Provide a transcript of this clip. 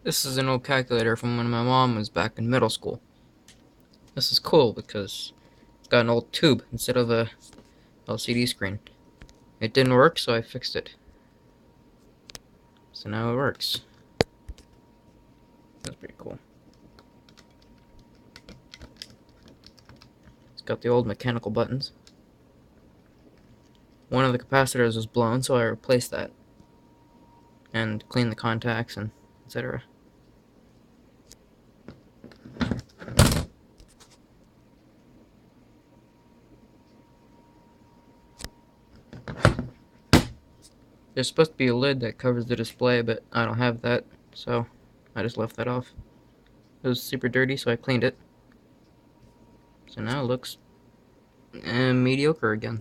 This is an old calculator from when my mom was back in middle school. This is cool because it's got an old tube instead of a LCD screen. It didn't work, so I fixed it. So now it works. That's pretty cool. It's got the old mechanical buttons. One of the capacitors was blown, so I replaced that. And cleaned the contacts and etc. There's supposed to be a lid that covers the display, but I don't have that, so I just left that off. It was super dirty, so I cleaned it. So now it looks mediocre again.